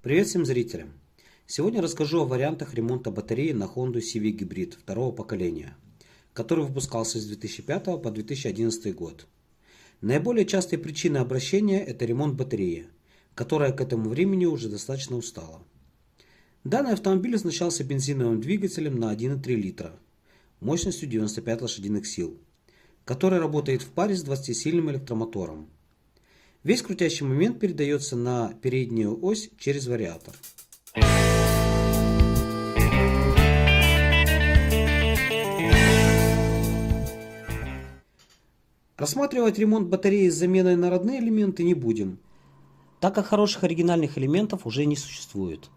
Привет всем зрителям! Сегодня расскажу о вариантах ремонта батареи на Honda Civic Hybrid второго поколения, который выпускался с 2005 по 2011 год. Наиболее частые причины обращения – это ремонт батареи, которая к этому времени уже достаточно устала. Данный автомобиль оснащался бензиновым двигателем на 1,3 литра мощностью 95 лошадиных сил, который работает в паре с 20-сильным электромотором. Весь крутящий момент передается на переднюю ось через вариатор. Рассматривать ремонт батареи с заменой на родные элементы не будем, так как хороших оригинальных элементов уже не существует,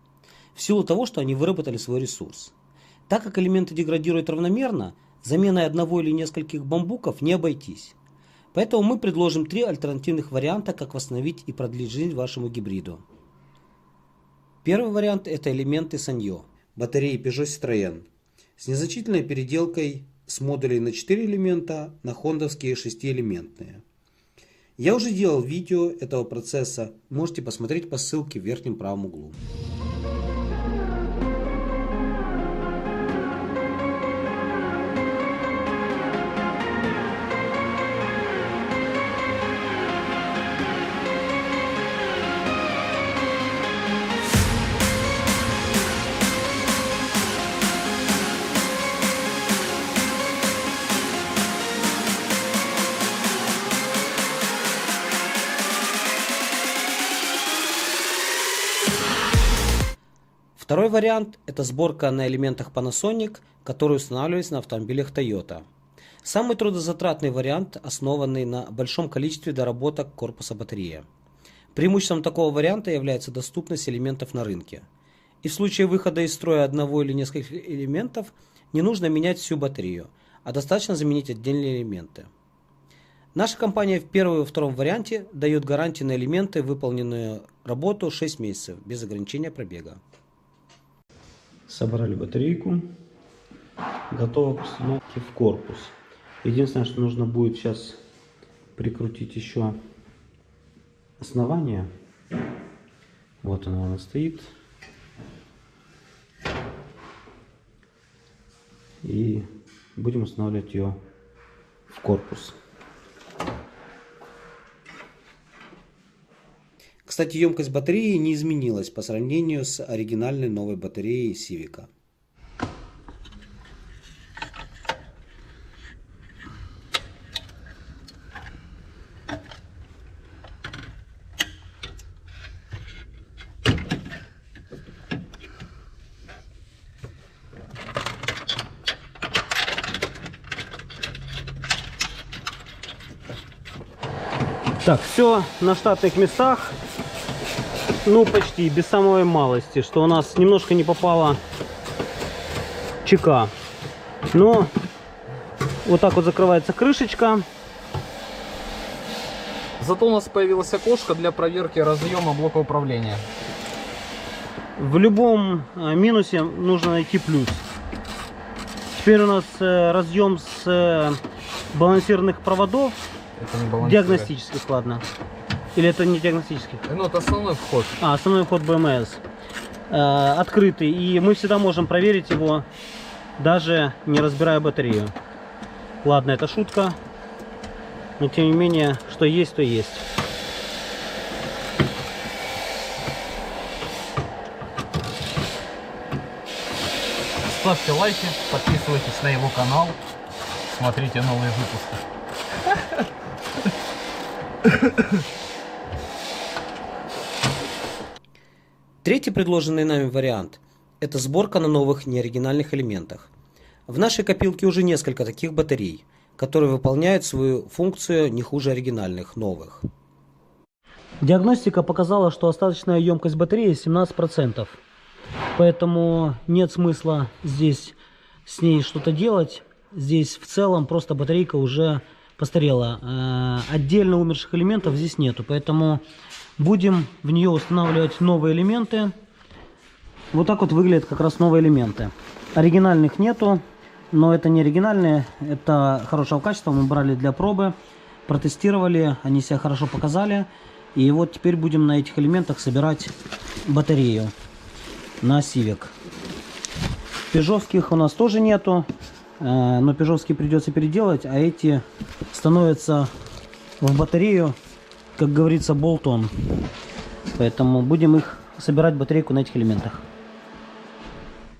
в силу того, что они выработали свой ресурс. Так как элементы деградируют равномерно, заменой одного или нескольких бамбуков не обойтись. Поэтому мы предложим 3 альтернативных варианта, как восстановить и продлить жизнь вашему гибриду. Первый вариант – это элементы Sanyo, батареи Peugeot Citroën, с незначительной переделкой с модулей на 4 элемента на хондовские 6-элементные. Я уже делал видео этого процесса, можете посмотреть по ссылке в верхнем правом углу. Второй вариант – это сборка на элементах Panasonic, которые устанавливаются на автомобилях Toyota. Самый трудозатратный вариант, основанный на большом количестве доработок корпуса батареи. Преимуществом такого варианта является доступность элементов на рынке. И в случае выхода из строя одного или нескольких элементов не нужно менять всю батарею, а достаточно заменить отдельные элементы. Наша компания в первом и во втором варианте дает гарантию на элементы, выполненную работу 6 месяцев, без ограничения пробега. Собрали батарейку, готово к установке в корпус. Единственное, что нужно будет сейчас прикрутить еще основание. Вот она стоит. И будем устанавливать ее в корпус. Кстати, емкость батареи не изменилась по сравнению с оригинальной новой батареей Civic. Так, все на штатных местах. Ну, почти, без самой малости, что у нас немножко не попала чека. Но вот так вот закрывается крышечка. Зато у нас появилось окошко для проверки разъема блока управления. В любом минусе нужно найти плюс. Теперь у нас разъем с балансированных проводов. Это не диагностических, ладно. Или это не диагностический? Ну, это основной вход. Основной вход БМС. Открытый. И мы всегда можем проверить его, даже не разбирая батарею. Ладно, это шутка. Но тем не менее, что есть, то есть. Ставьте лайки, подписывайтесь на его канал, смотрите новые выпуски. Третий предложенный нами вариант – это сборка на новых неоригинальных элементах. В нашей копилке уже несколько таких батарей, которые выполняют свою функцию не хуже оригинальных, новых. Диагностика показала, что остаточная емкость батареи 17%. Поэтому нет смысла здесь с ней что-то делать. Здесь в целом просто батарейка уже постарела. Отдельно умерших элементов здесь нету, поэтому будем в нее устанавливать новые элементы. Вот так вот выглядят как раз новые элементы. Оригинальных нету, но это не оригинальные, это хорошего качества. Мы брали для пробы, протестировали, они себя хорошо показали. И вот теперь будем на этих элементах собирать батарею на Civic. Пежовских у нас тоже нету, но пежовские придется переделать, а эти становятся в батарею, как говорится, болт-он. Поэтому будем их собирать, батарейку на этих элементах.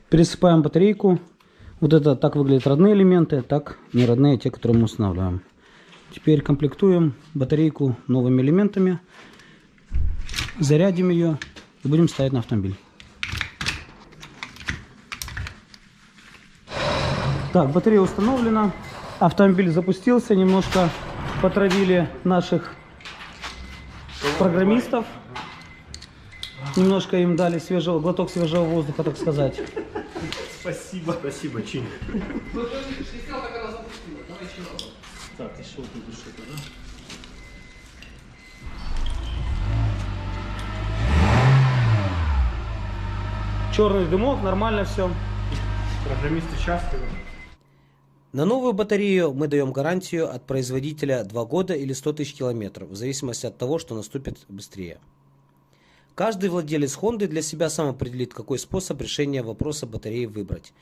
Пересыпаем батарейку. Вот это так выглядят родные элементы, так не родные, те, которые мы устанавливаем. Теперь комплектуем батарейку новыми элементами, зарядим ее и будем ставить на автомобиль. Так, батарея установлена, автомобиль запустился, немножко потравили наших программистов, немножко им дали глоток свежего воздуха, так сказать. Спасибо. Спасибо, Чин. Так, еще тут что-то, да? Черный дымок, нормально все. Программисты счастливы. На новую батарею мы даем гарантию от производителя 2 года или 100 тысяч километров, в зависимости от того, что наступит быстрее. Каждый владелец Honda для себя сам определит, какой способ решения вопроса батареи выбрать.